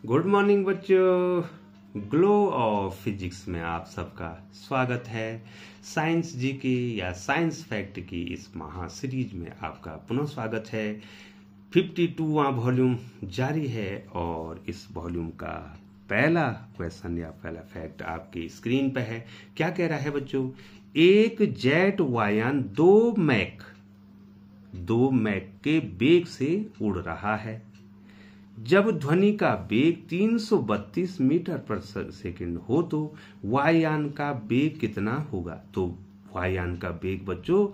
Good morning बच्चों। Glow of physics में आप सबका स्वागत है। साइंस जी की या साइंस फैक्ट की इस महा सीरीज में आपका पुनः स्वागत है। 52वां वॉल्यूम जारी है और इस वॉल्यूम का पहला क्वेश्चन या पहला फैक्ट आपकी स्क्रीन पे है। क्या कह रहा है बच्चों? एक जेट वायान दो मैक के वेग से उड़ रहा है। जब ध्वनि का वेग 332 मीटर पर सेकंड हो तो वायुयान का वेग कितना होगा? तो वायुयान का वेग बच्चों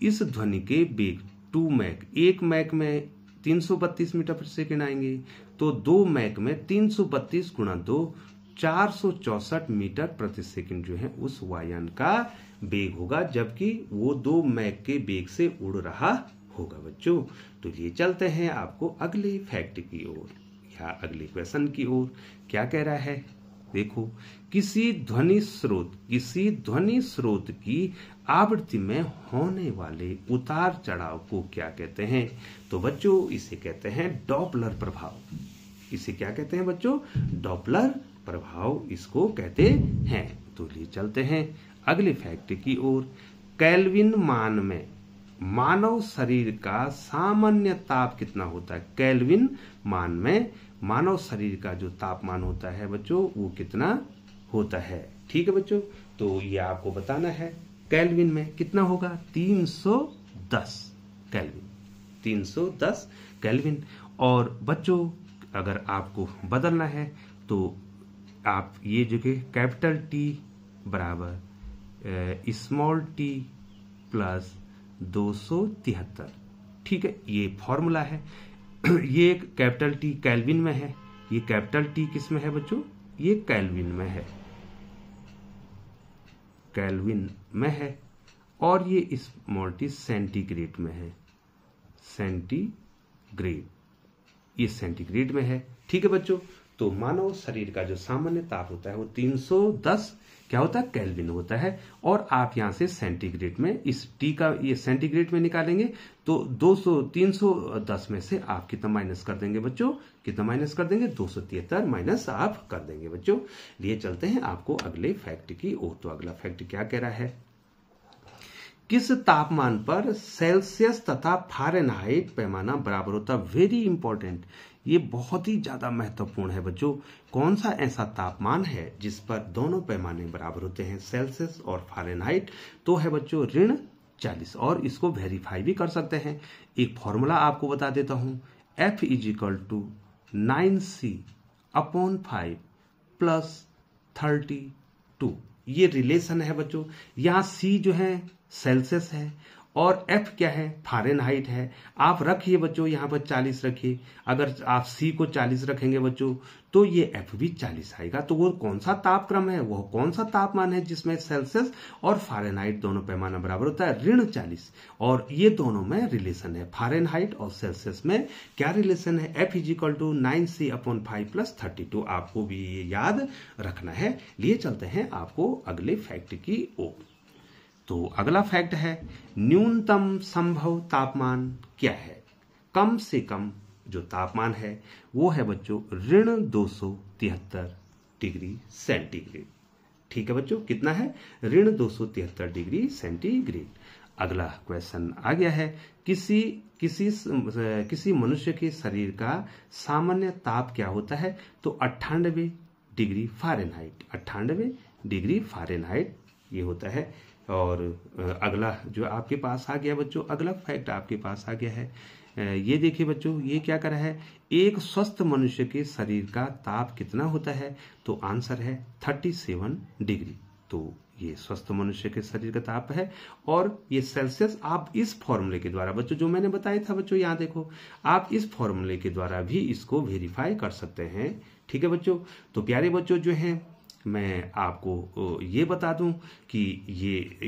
इस ध्वनि के वेग 2 मैक, एक मैक में 332 मीटर पर सेकंड आएंगे, तो 2 मैक में 332 गुणा 2 464 मीटर प्रति सेकंड जो है उस वायुयान का वेग होगा, जबकि वो 2 मैक के वेग से उड़ रहा होगा बच्चों। तो ये चलते हैं आपको अगले फैक्ट की ओर या अगले क्वेश्चन की ओर। क्या कह रहा है देखो, किसी ध्वनि स्रोत की आवृत्ति में होने वाले उतार चढ़ाव को क्या कहते हैं? तो बच्चों इसे कहते हैं डॉपलर प्रभाव। इसे क्या कहते हैं बच्चों? डॉपलर प्रभाव इसको कहते हैं। तो ये चलते हैं अगले फैक्ट की ओर। केल्विन मान में मानव शरीर का सामान्य ताप कितना होता है? केल्विन मान में मानव शरीर का जो तापमान होता है बच्चों वो कितना होता है? ठीक है बच्चों, तो ये आपको बताना है। केल्विन में कितना होगा? 310 केल्विन, 310 केल्विन। और बच्चों अगर आपको बदलना है तो आप ये जगह कैपिटल टी बराबर स्मॉल टी प्लस 273, ठीक है, ये फॉर्मूला है। ये कैपिटल टी केल्विन में है, ये कैपिटल टी किस में है बच्चों? ये केल्विन में है, केल्विन में है। और ये स्मॉल टी सेंटीग्रेड में है, सेंटीग्रेड, ये सेंटीग्रेड में है। ठीक है बच्चों, तो मानव शरीर का जो सामान्य ताप होता है वो 310 क्या होता है? केल्विन होता है। और आप यहां से सेंटीग्रेड में इस टी का ये सेंटीग्रेड में निकालेंगे तो 310 में से आप कितना माइनस कर देंगे बच्चों? कितना माइनस कर देंगे? 273 माइनस आप कर देंगे बच्चों। लिए चलते हैं आपको अगले फैक्ट की ओर। तो अगला फैक्ट क्या कह रहा है? किस तापमान पर सेल्सियस तथा फारेनहाइट पैमाना बराबर होता है? वेरी इंपॉर्टेंट, ये बहुत ही ज्यादा महत्वपूर्ण है बच्चों। कौन सा ऐसा तापमान है जिस पर दोनों पैमाने बराबर होते हैं, सेल्सियस और फारेनहाइट? तो है बच्चों ऋण 40। और इसको वेरीफाई भी कर सकते हैं। एक फॉर्मूला आपको बता देता हूं, F = 9C/5 + 32। ये रिलेशन है बच्चों। यहां C जो है सेल्सियस है और F क्या है? फारेनहाइट है। आप रखिए बच्चों यहां पर 40 रखिए। अगर आप C को 40 रखेंगे बच्चों तो ये F भी 40 आएगा। तो वो कौन सा तापक्रम है, वो कौन सा तापमान है जिसमें सेल्सियस और फारेनहाइट दोनों पैमाना बराबर होता है? ऋण 40। और ये दोनों में रिलेशन है, फारेनहाइट और सेल्सियस में क्या रिलेशन है? F = 9C/5 + 32। आपको भी ये याद रखना है। लिए चलते हैं आपको अगले फैक्ट की ओर। तो अगला फैक्ट है, न्यूनतम संभव तापमान क्या है? कम से कम जो तापमान है वो है बच्चों ऋण 273 डिग्री सेंटीग्रेड। ठीक है बच्चों, कितना है? ऋण 273 डिग्री सेंटीग्रेड। अगला क्वेश्चन आ गया है, किसी मनुष्य के शरीर का सामान्य ताप क्या होता है? तो 98 डिग्री फारेनहाइट, 98 डिग्री फारेनहाइट ये होता है। और अगला जो आपके पास आ गया बच्चों, अगला फैक्ट आपके पास आ गया है। ये देखिए बच्चों, ये क्या कर रहा है? एक स्वस्थ मनुष्य के शरीर का ताप कितना होता है? तो आंसर है 37 डिग्री। तो ये स्वस्थ मनुष्य के शरीर का ताप है। और ये सेल्सियस आप इस फॉर्मूले के द्वारा बच्चों जो मैंने बताया था बच्चों, यहाँ देखो आप इस फॉर्मूले के द्वारा भी इसको वेरीफाई कर सकते हैं। ठीक है बच्चों, तो प्यारे बच्चों जो हैं मैं आपको ये बता दूं कि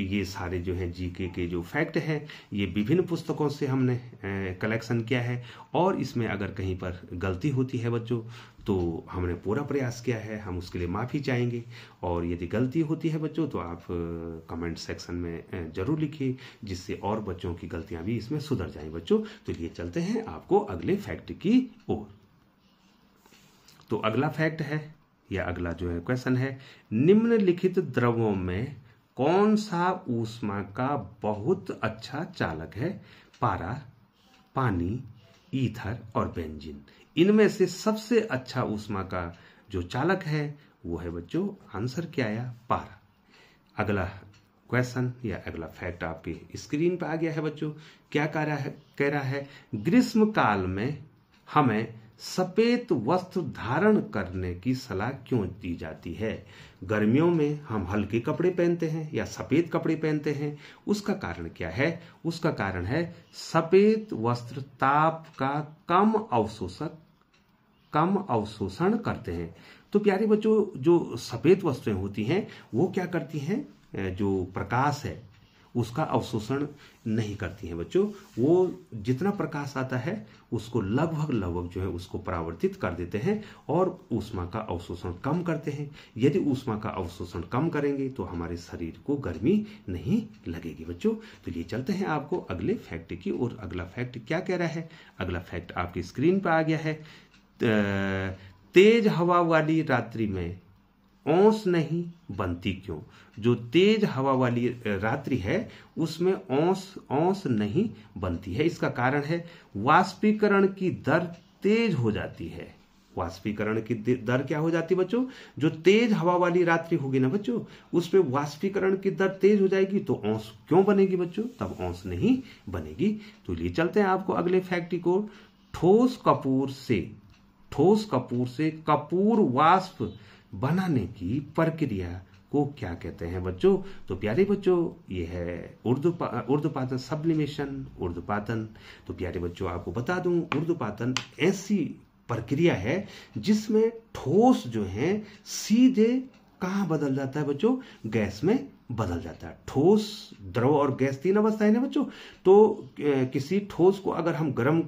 ये सारे जो हैं जीके के जो फैक्ट हैं ये विभिन्न पुस्तकों से हमने कलेक्शन किया है। और इसमें अगर कहीं पर गलती होती है बच्चों तो हमने पूरा प्रयास किया है, हम उसके लिए माफ़ी चाहेंगे। और यदि गलती होती है बच्चों तो आप कमेंट सेक्शन में ज़रूर लिखिए, जिससे और बच्चों की गलतियां भी इसमें सुधर जाएं बच्चों। तो ये चलते हैं आपको अगले फैक्ट की ओर। तो अगला फैक्ट है या अगला जो है क्वेश्चन है, निम्नलिखित द्रवों में कौन सा ऊष्मा का बहुत अच्छा चालक है? पारा, पानी, ईथर और बेंजीन। इनमें से सबसे अच्छा ऊष्मा का जो चालक है वो है बच्चों, आंसर क्या आया? पारा। अगला क्वेश्चन या अगला फैक्ट आपके स्क्रीन पर आ गया है बच्चों। क्या कह रहा है ग्रीष्म काल में हमें सफेद वस्त्र धारण करने की सलाह क्यों दी जाती है? गर्मियों में हम हल्के कपड़े पहनते हैं या सफेद कपड़े पहनते हैं, उसका कारण क्या है? उसका कारण है सफेद वस्त्र ताप का कम अवशोषण करते हैं। तो प्यारे बच्चों, जो सफेद वस्तुएं होती हैं वो क्या करती हैं? जो प्रकाश है उसका अवशोषण नहीं करती हैं बच्चों। वो जितना प्रकाश आता है उसको लगभग जो है उसको परावर्तित कर देते हैं और ऊष्मा का अवशोषण कम करते हैं। यदि ऊष्मा का अवशोषण कम करेंगे तो हमारे शरीर को गर्मी नहीं लगेगी बच्चों। तो ये चलते हैं आपको अगले फैक्ट की ओर। अगला फैक्ट क्या कह रहा है? अगला फैक्ट आपकी स्क्रीन पर आ गया है। तेज हवा वाली रात्रि में औंस नहीं बनती क्यों? जो तेज हवा वाली रात्रि है उसमें औंस नहीं बनती है। इसका कारण है वाष्पीकरण की दर तेज हो जाती है। वाष्पीकरण की दर क्या हो जाती है बच्चों? जो तेज हवा वाली रात्रि होगी ना बच्चों, उसमें वाष्पीकरण की दर तेज हो जाएगी तो औंस क्यों बनेगी बच्चों? तब औंस नहीं बनेगी। तो लिए चलते हैं आपको अगले फैक्ट को। ठोस कपूर से कपूर वाष्प बनाने की प्रक्रिया को क्या कहते हैं बच्चों? तो प्यारे बच्चों, ये है ऊर्ध्वपातन, सब्लिमेशन, ऊर्ध्वपातन। तो प्यारे बच्चों, आपको बता दूं, ऊर्ध्वपातन ऐसी प्रक्रिया है जिसमें ठोस जो है सीधे कहां बदल जाता है बच्चों? गैस में बदल जाता है। ठोस, द्रव और गैस तीन अवस्थाएं ना बच्चों। तो किसी ठोस को अगर हम गर्म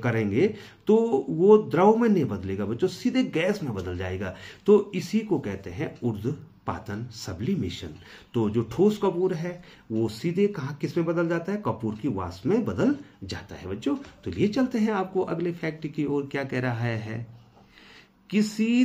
करेंगे तो वो द्रव में नहीं बदलेगा बच्चों, सीधे गैस में बदल जाएगा। तो इसी को कहते हैं ऊर्ध्वपातन, सब्लिमेशन। तो जो ठोस कपूर है वो सीधे कहां किस में बदल जाता है? कपूर की वाष्प में बदल जाता है बच्चों। तो लिए चलते हैं आपको अगले फैक्ट की ओर। क्या कह रहा है? किसी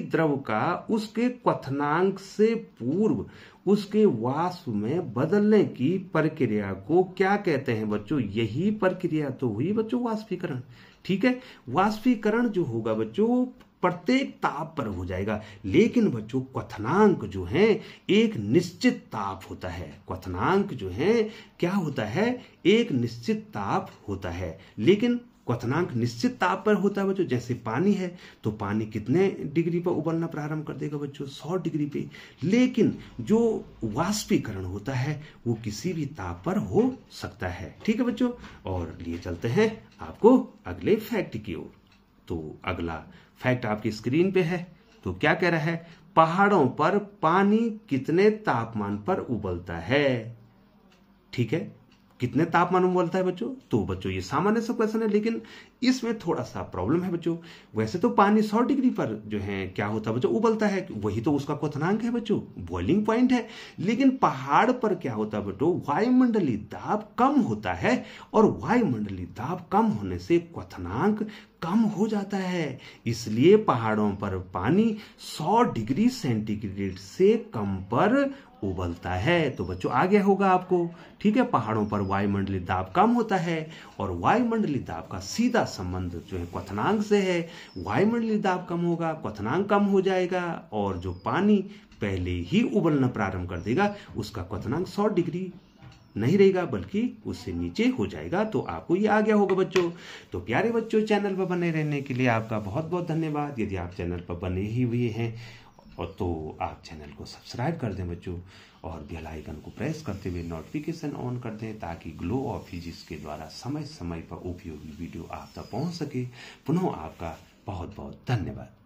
द्रव का उसके क्वथनांक से पूर्व उसके वाष्प में बदलने की प्रक्रिया को क्या कहते हैं बच्चों? यही प्रक्रिया तो हुई बच्चों वाष्पीकरण। ठीक है, वाष्पीकरण जो होगा बच्चों प्रत्येक ताप पर हो जाएगा, लेकिन बच्चों क्वथनांक जो है एक निश्चित ताप होता है। क्वथनांक जो है क्या होता है? एक निश्चित ताप होता है। लेकिन क्वथनांक निश्चित ताप पर होता है बच्चों। जैसे पानी है तो पानी कितने डिग्री पर उबलना प्रारंभ कर देगा बच्चों? 100 डिग्री पे। लेकिन जो वाष्पीकरण होता है वो किसी भी ताप पर हो सकता है। ठीक है बच्चों, और लिए चलते हैं आपको अगले फैक्ट की ओर। तो अगला फैक्ट आपकी स्क्रीन पे है। तो क्या कह रहा है? पहाड़ों पर पानी कितने तापमान पर उबलता है? ठीक है, कितने तापमान में उबलता है बच्चों? तो बच्चों ये सामान्य सा क्वेश्चन है, लेकिन इसमें थोड़ा सा प्रॉब्लम है बच्चों। वैसे तो पानी 100 डिग्री पर जो है क्या होता है बच्चों? उबलता है। वही तो उसका क्वथनांक है बच्चों, बॉइलिंग पॉइंट है। लेकिन पहाड़ पर क्या होता है बच्चों? वायुमंडलीय दाब कम होता है, और वायुमंडलीय दाब कम होने से क्वथनांक कम हो जाता है। इसलिए पहाड़ों पर पानी 100 डिग्री सेंटीग्रेड से कम पर उबलता है। तो बच्चों आ गया होगा आपको। ठीक है, पहाड़ों पर वायुमंडलीय दाब कम होता है, और वायुमंडलीय दाब का सीधा संबंध जो है क्वथनांक से है। वायुमंडलीय दाब कम होगा, क्वथनांक कम हो जाएगा, और जो पानी पहले ही उबलना प्रारंभ कर देगा उसका क्वथनांक 100 डिग्री नहीं रहेगा, बल्कि उससे नीचे हो जाएगा। तो आपको ये आ गया होगा बच्चों। तो प्यारे बच्चों, चैनल पर बने रहने के लिए आपका बहुत बहुत धन्यवाद। यदि आप चैनल पर बने ही हुए हैं और तो आप चैनल को सब्सक्राइब कर दें बच्चों, और बेल आइकन को प्रेस करते हुए नोटिफिकेशन ऑन कर दें, ताकि ग्लो ऑफ फिजिक्स के द्वारा समय समय पर उपयोगी वीडियो आप तक पहुंच सके। पुनः आपका बहुत बहुत धन्यवाद।